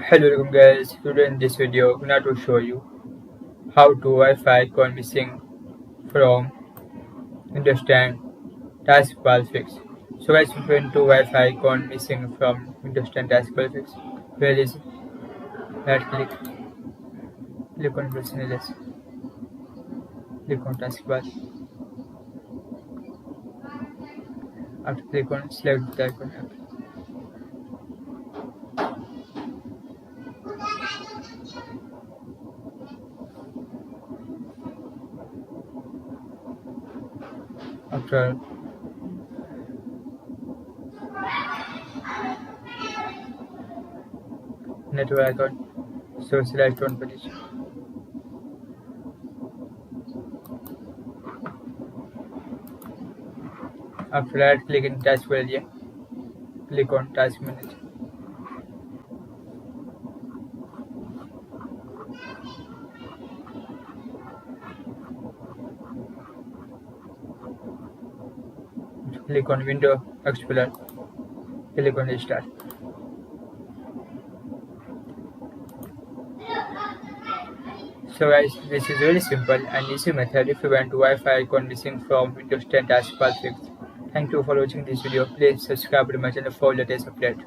Hello welcome guys, today in this video I'm going to show you how to Wi-Fi gone missing from Windows 10 taskbar fix. So guys, if you went to Wi-Fi gone missing from Windows 10 taskbar fix, where is it? Right click on business, click on taskbar. After click on select the icon app. After network icon, so select one position. After that, click in taskbar area, click on task manager. Click on Window Explorer, click on Restart. So guys, this is very simple and easy method if you want to Wi-Fi icon missing from Windows 10 taskbar fix. Thank you for watching this video. Please subscribe to my channel for latest update.